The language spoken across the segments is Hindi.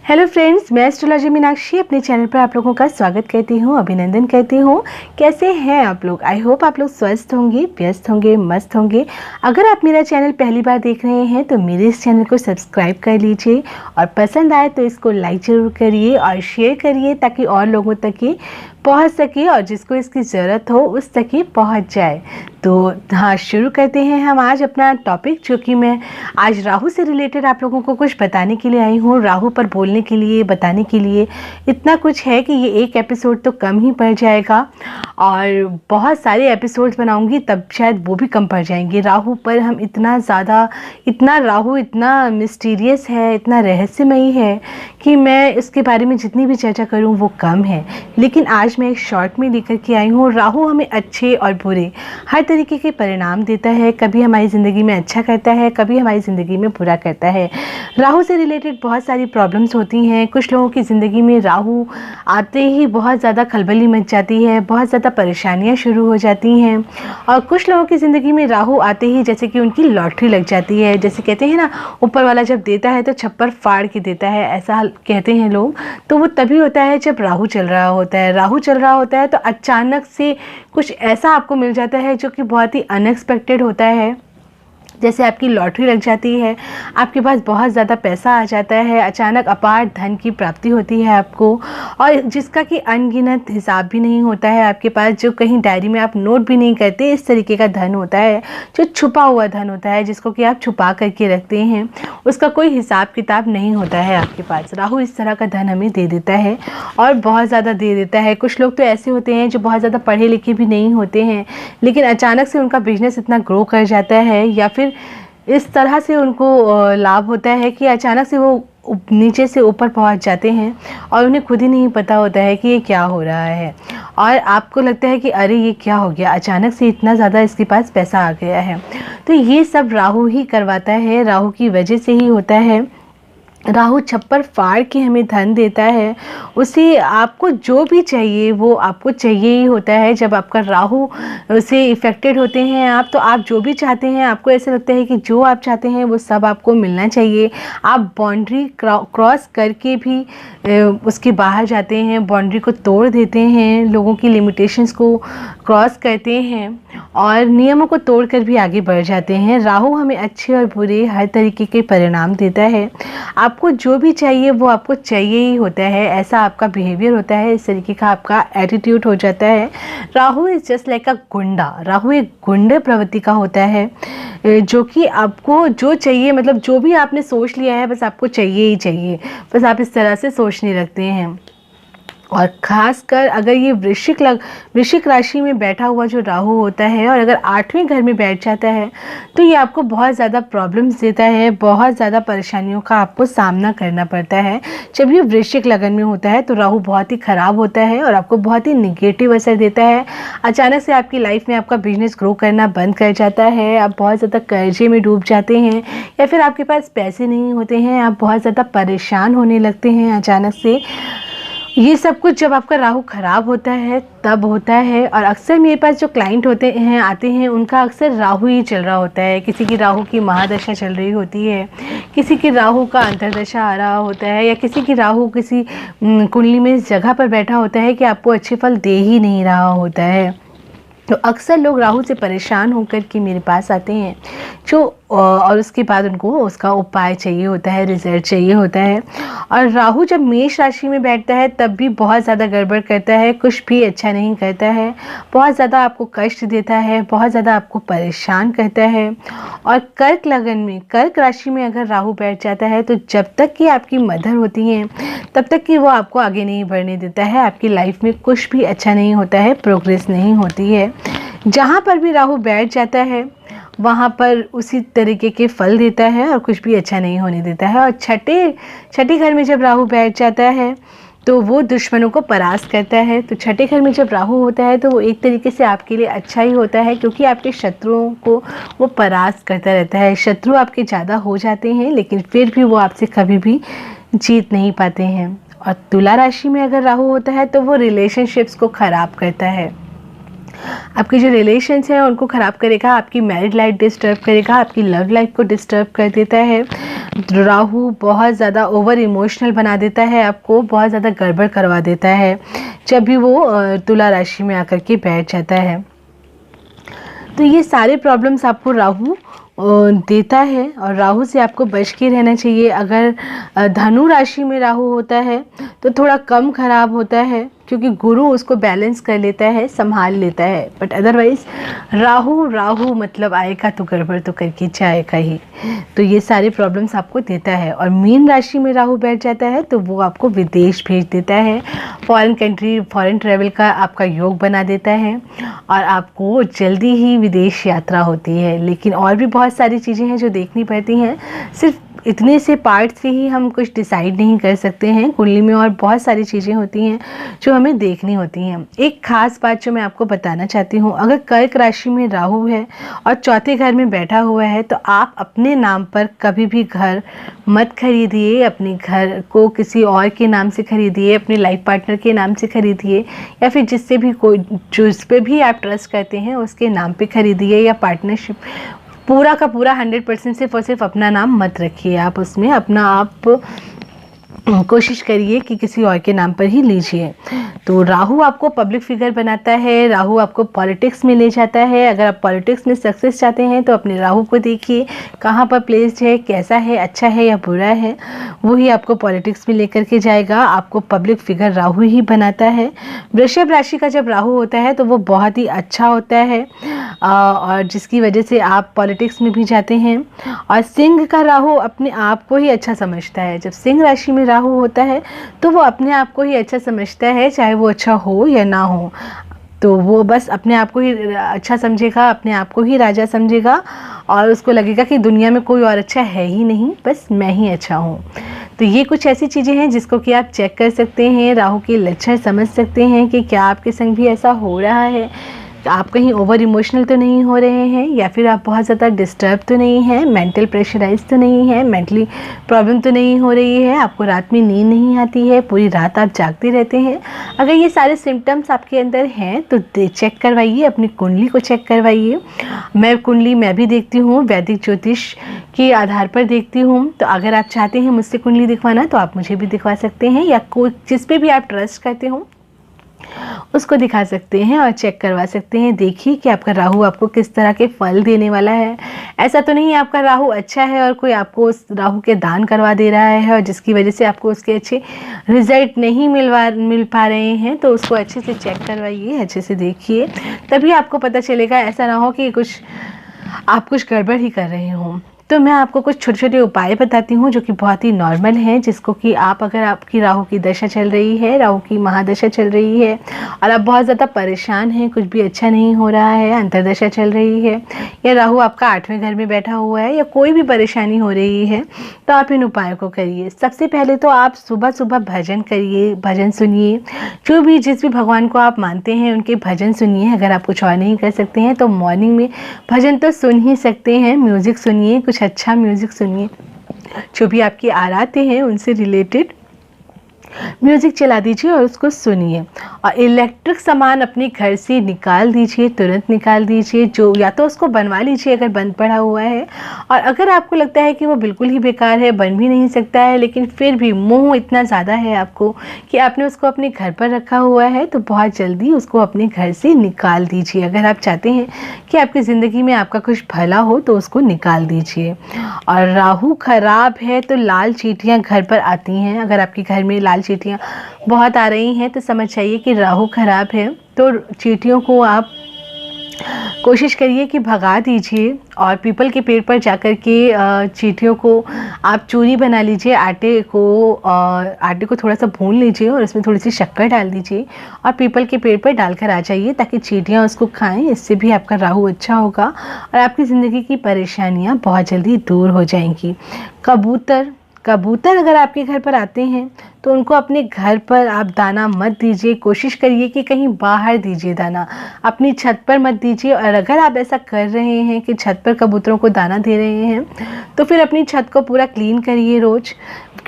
हेलो फ्रेंड्स, मैं एस्ट्रोलॉजी मीनाक्षी अपने चैनल पर आप लोगों का स्वागत करती हूँ, अभिनंदन करती हूँ। कैसे हैं आप लोग? आई होप आप लोग स्वस्थ होंगे, व्यस्त होंगे, मस्त होंगे। अगर आप मेरा चैनल पहली बार देख रहे हैं तो मेरे इस चैनल को सब्सक्राइब कर लीजिए और पसंद आए तो इसको लाइक ज़रूर करिए और शेयर करिए ताकि और लोगों तक ये पहुंच सके और जिसको इसकी ज़रूरत हो उस तक ये पहुंच जाए। तो हाँ, शुरू करते हैं हम आज अपना टॉपिक, जो कि मैं आज राहु से रिलेटेड आप लोगों को कुछ बताने के लिए आई हूँ। राहु पर बोलने के लिए, बताने के लिए इतना कुछ है कि ये एक एपिसोड तो कम ही पड़ जाएगा और बहुत सारे एपिसोड्स बनाऊंगी तब शायद वो भी कम पड़ जाएंगे। राहु पर हम इतना ज़्यादा, राहु इतना मिस्टीरियस है, इतना रहस्यमयी है कि मैं इसके बारे में जितनी भी चर्चा करूँ वो कम है। लेकिन आज मैं एक शॉर्ट में लेकर के आई हूँ। राहु हमें अच्छे और बुरे हर तरीके के परिणाम देता है। कभी हमारी ज़िंदगी में अच्छा करता है, कभी हमारी ज़िंदगी में बुरा करता है। राहु से रिलेटेड बहुत सारी प्रॉब्लम्स होती हैं। कुछ लोगों की ज़िंदगी में राहु आते ही बहुत ज़्यादा खलबली मच जाती है, बहुत ज़्यादा परेशानियाँ शुरू हो जाती हैं। और कुछ लोगों की ज़िंदगी में राहु आते ही जैसे कि उनकी लॉटरी लग जाती है। जैसे कहते हैं ना, ऊपर वाला जब देता है तो छप्पर फाड़ के देता है, ऐसा कहते हैं लोग। तो वो तभी होता है जब राहु चल रहा होता है। राहु चल रहा होता है तो अचानक से कुछ ऐसा आपको मिल जाता है जो कि बहुत ही अनएक्सपेक्टेड होता है। जैसे आपकी लॉटरी लग जाती है, आपके पास बहुत ज़्यादा पैसा आ जाता है, अचानक अपार धन की प्राप्ति होती है आपको, और जिसका कि अनगिनत हिसाब भी नहीं होता है आपके पास, जो कहीं डायरी में आप नोट भी नहीं करते। इस तरीके का धन होता है जो छुपा हुआ धन होता है, जिसको कि आप छुपा करके रखते हैं, उसका कोई हिसाब किताब नहीं होता है आपके पास। राहु इस तरह का धन हमें दे देता है और बहुत ज़्यादा दे देता है। कुछ लोग तो ऐसे होते हैं जो बहुत ज़्यादा पढ़े लिखे भी नहीं होते हैं, लेकिन अचानक से उनका बिजनेस इतना ग्रो कर जाता है या फिर इस तरह से उनको लाभ होता है कि अचानक से वो नीचे से ऊपर पहुंच जाते हैं और उन्हें खुद ही नहीं पता होता है कि ये क्या हो रहा है। और आपको लगता है कि अरे ये क्या हो गया, अचानक से इतना ज़्यादा इसके पास पैसा आ गया है। तो ये सब राहु ही करवाता है, राहु की वजह से ही होता है। राहु छप्पर फाड़ के हमें धन देता है। उसे आपको जो भी चाहिए वो आपको चाहिए ही होता है। जब आपका राहु से इफ़ेक्टेड होते हैं आप, तो आप जो भी चाहते हैं, आपको ऐसा लगता है कि जो आप चाहते हैं वो सब आपको मिलना चाहिए। आप बाउंड्री क्रॉस करके भी उसके बाहर जाते हैं, बाउंड्री को तोड़ देते हैं, लोगों की लिमिटेशंस को क्रॉस करते हैं और नियमों को तोड़कर भी आगे बढ़ जाते हैं। राहु हमें अच्छे और बुरे हर तरीके के परिणाम देता है। आपको जो भी चाहिए वो आपको चाहिए ही होता है, ऐसा आपका बिहेवियर होता है, इस तरीके का आपका एटीट्यूड हो जाता है। राहु इज़ जस्ट लाइक अ गुंडा। राहु एक गुंडे प्रवृत्ति का होता है, जो कि आपको जो चाहिए, मतलब जो भी आपने सोच लिया है बस आपको चाहिए ही चाहिए, बस आप इस तरह से सोचने लगते हैं। और ख़ासकर अगर ये वृश्चिक राशि में बैठा हुआ जो राहु होता है और अगर 8वें घर में बैठ जाता है तो ये आपको बहुत ज़्यादा प्रॉब्लम्स देता है, बहुत ज़्यादा परेशानियों का आपको सामना करना पड़ता है। जब ये वृश्चिक लगन में होता है तो राहु बहुत ही ख़राब होता है और आपको बहुत ही निगेटिव असर देता है। अचानक से आपकी लाइफ में आपका बिजनेस ग्रो करना बंद कर जाता है, आप बहुत ज़्यादा कर्जे में डूब जाते हैं या फिर आपके पास पैसे नहीं होते हैं, आप बहुत ज़्यादा परेशान होने लगते हैं अचानक से। ये सब कुछ जब आपका राहु खराब होता है तब होता है। और अक्सर मेरे पास जो क्लाइंट होते हैं, आते हैं, उनका अक्सर राहु ही चल रहा होता है। किसी की राहु की महादशा चल रही होती है, किसी की राहु का अंतर्दशा आ रहा होता है, या किसी की राहु किसी कुंडली में इस जगह पर बैठा होता है कि आपको अच्छे फल दे ही नहीं रहा होता है। तो अक्सर लोग राहु से परेशान होकर के मेरे पास आते हैं और उसके बाद उनको उसका उपाय चाहिए होता है, रिजल्ट चाहिए होता है। और राहु जब मेष राशि में बैठता है तब भी बहुत ज़्यादा गड़बड़ करता है, कुछ भी अच्छा नहीं करता है, बहुत ज़्यादा आपको कष्ट देता है, बहुत ज़्यादा आपको परेशान करता है। और कर्क लगन में, कर्क राशि में अगर राहु बैठ जाता है तो जब तक कि आपकी मदर होती हैं तब तक कि वो आपको आगे नहीं बढ़ने देता है। आपकी लाइफ में कुछ भी अच्छा नहीं होता है, प्रोग्रेस नहीं होती है। जहाँ पर भी राहु बैठ जाता है वहाँ पर उसी तरीके के फल देता है और कुछ भी अच्छा नहीं होने देता है। और छठे घर में जब राहु बैठ जाता है तो वो दुश्मनों को परास्त करता है। तो छठे घर में जब राहु होता है तो वो एक तरीके से आपके लिए अच्छा ही होता है, क्योंकि आपके शत्रुओं को वो परास्त करता रहता है। शत्रु आपके ज़्यादा हो जाते हैं लेकिन फिर भी वो आपसे कभी भी जीत नहीं पाते हैं। और तुला राशि में अगर राहु होता है तो वो रिलेशनशिप्स को ख़राब करता है। आपके जो रिलेशंस हैं उनको ख़राब करेगा, आपकी मैरिड लाइफ डिस्टर्ब करेगा, आपकी लव लाइफ को डिस्टर्ब कर देता है। राहु बहुत ज़्यादा ओवर इमोशनल बना देता है, आपको बहुत ज़्यादा गड़बड़ करवा देता है जब भी वो तुला राशि में आकर के बैठ जाता है। तो ये सारे प्रॉब्लम्स आपको राहु देता है और राहु से आपको बच के रहना चाहिए। अगर धनु राशि में राहु होता है तो थोड़ा कम खराब होता है, क्योंकि गुरु उसको बैलेंस कर लेता है, संभाल लेता है। बट अदरवाइज़ राहु मतलब आएगा तो गड़बड़ तो करके जाएगा ही। तो ये सारी प्रॉब्लम्स आपको देता है। और मीन राशि में राहु बैठ जाता है तो वो आपको विदेश भेज देता है, फॉरेन कंट्री, फॉरेन ट्रैवल का आपका योग बना देता है और आपको जल्दी ही विदेश यात्रा होती है। लेकिन और भी बहुत सारी चीज़ें हैं जो देखनी पड़ती हैं, सिर्फ इतने से पार्ट से ही हम कुछ डिसाइड नहीं कर सकते हैं। कुंडली में और बहुत सारी चीज़ें होती हैं जो हमें देखनी होती हैं। एक ख़ास बात जो मैं आपको बताना चाहती हूँ, अगर कर्क राशि में राहु है और चौथे घर में बैठा हुआ है तो आप अपने नाम पर कभी भी घर मत खरीदिए। अपने घर को किसी और के नाम से खरीदिए, अपने लाइफ पार्टनर के नाम से खरीदिए, या फिर जिससे भी कोई जिस पे भी आप ट्रस्ट करते हैं उसके नाम पे खरीदिए। या पार्टनरशिप पूरा का पूरा 100% सिर्फ और सिर्फ अपना नाम मत रखिए, आप उसमें अपना आप कोशिश करिए कि किसी और के नाम पर ही लीजिए। तो राहु आपको पब्लिक फिगर बनाता है, राहु आपको पॉलिटिक्स में ले जाता है। अगर आप पॉलिटिक्स में सक्सेस चाहते हैं तो अपने राहु को देखिए कहाँ पर प्लेस्ड है, कैसा है, अच्छा है या बुरा है, वही आपको पॉलिटिक्स में लेकर के जाएगा। आपको पब्लिक फिगर राहु ही बनाता है। वृषभ राशि का जब राहु होता है तो वो बहुत ही अच्छा होता है और जिसकी वजह से आप पॉलिटिक्स में भी जाते हैं। और सिंह का राहु अपने आप को ही अच्छा समझता है। जब सिंह राशि में राहु होता है तो वो अपने आप को ही अच्छा समझता है, चाहे वो अच्छा हो या ना हो। तो वो बस अपने आप को ही अच्छा समझेगा, अपने आप को ही राजा समझेगा और उसको लगेगा कि दुनिया में कोई और अच्छा है ही नहीं, बस मैं ही अच्छा हूँ। तो ये कुछ ऐसी चीज़ें हैं जिसको कि आप चेक कर सकते हैं, राहु के लक्षण समझ सकते हैं कि क्या आपके संग भी ऐसा हो रहा है। आप कहीं ओवर इमोशनल तो नहीं हो रहे हैं, या फिर आप बहुत ज़्यादा डिस्टर्ब तो नहीं हैं, मेंटल प्रेशराइज तो नहीं है, मेंटली प्रॉब्लम तो नहीं हो रही है, आपको रात में नींद नहीं आती है, पूरी रात आप जागते रहते हैं। अगर ये सारे सिम्टम्स आपके अंदर हैं तो चेक करवाइए, अपनी कुंडली को चेक करवाइए। कुंडली मैं भी देखती हूँ, वैदिक ज्योतिष के आधार पर देखती हूँ। तो अगर आप चाहते हैं मुझसे कुंडली दिखवाना तो आप मुझे भी दिखवा सकते हैं, या कोई जिस पे भी आप ट्रस्ट करते हो उसको दिखा सकते हैं और चेक करवा सकते हैं। देखिए कि आपका राहु आपको किस तरह के फल देने वाला है। ऐसा तो नहीं है आपका राहु अच्छा है और कोई आपको उस राहु के दान करवा दे रहा है और जिसकी वजह से आपको उसके अच्छे रिजल्ट नहीं मिल पा रहे हैं। तो उसको अच्छे से चेक करवाइए, अच्छे से देखिए, तभी आपको पता चलेगा। ऐसा ना हो कि आप कुछ गड़बड़ ही कर रहे हों। तो मैं आपको कुछ छोटे छोटे उपाय बताती हूँ जो कि बहुत ही नॉर्मल हैं, जिसको कि आप, अगर आपकी राहु की दशा चल रही है, राहु की महादशा चल रही है और आप बहुत ज़्यादा परेशान हैं, कुछ भी अच्छा नहीं हो रहा है, अंतर्दशा चल रही है, या राहु आपका 8वें घर में बैठा हुआ है, या कोई भी परेशानी हो रही है, तो आप इन उपायों को करिए। सबसे पहले तो आप सुबह सुबह भजन करिए, भजन सुनिए। जिस भी भगवान को आप मानते हैं उनके भजन सुनिए। अगर आप कुछ और नहीं कर सकते हैं तो मॉर्निंग में भजन तो सुन ही सकते हैं। म्यूज़िक सुनिए, कुछ अच्छा म्यूज़िक सुनिए, जो भी आपकी आराधना हैं उनसे रिलेटेड म्यूज़िक चला दीजिए और उसको सुनिए। और इलेक्ट्रिक सामान अपने घर से निकाल दीजिए, तुरंत निकाल दीजिए। जो या तो उसको बनवा लीजिए अगर बंद पड़ा हुआ है, और अगर आपको लगता है कि वो बिल्कुल ही बेकार है, बन भी नहीं सकता है, लेकिन फिर भी मोह इतना ज़्यादा है आपको कि आपने उसको अपने घर पर रखा हुआ है, तो बहुत जल्दी उसको अपने घर से निकाल दीजिए। अगर आप चाहते हैं कि आपकी ज़िंदगी में आपका कुछ भला हो तो उसको निकाल दीजिए। और राहु खराब है तो लाल चींटियाँ घर पर आती हैं। अगर आपके घर में लाल चींटियाँ बहुत आ रही हैं तो समझ जाइए कि राहु खराब है। तो चींटियों को आप कोशिश करिए कि भगा दीजिए, और पीपल के पेड़ पर जाकर के चींटियों को आप चूरी बना लीजिए। आटे को थोड़ा सा भून लीजिए और उसमें थोड़ी सी शक्कर डाल दीजिए और पीपल के पेड़ पर डालकर आ जाइए, ताकि चींटियाँ उसको खाएं। इससे भी आपका राहु अच्छा होगा और आपकी ज़िंदगी की परेशानियाँ बहुत जल्दी दूर हो जाएंगी। कबूतर अगर आपके घर पर आते हैं तो उनको अपने घर पर आप दाना मत दीजिए। कोशिश करिए कि कहीं बाहर दीजिए दाना, अपनी छत पर मत दीजिए। और अगर आप ऐसा कर रहे हैं कि छत पर कबूतरों को दाना दे रहे हैं तो फिर अपनी छत को पूरा क्लीन करिए रोज़,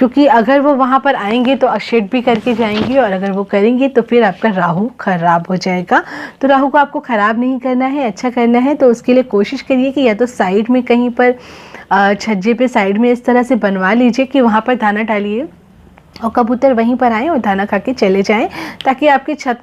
क्योंकि अगर वो वहाँ पर आएंगे तो शेड भी करके जाएंगे, और अगर वो करेंगे तो फिर आपका राहु खराब हो जाएगा। तो राहु को आपको ख़राब नहीं करना है, अच्छा करना है। तो उसके लिए कोशिश करिए कि या तो साइड में कहीं पर छज्जे पे साइड में इस तरह से बनवा लीजिए कि वहाँ पर दाना डालिए और कबूतर वहीं पर आएँ और दाना खा के चले जाएँ, ताकि आपकी छत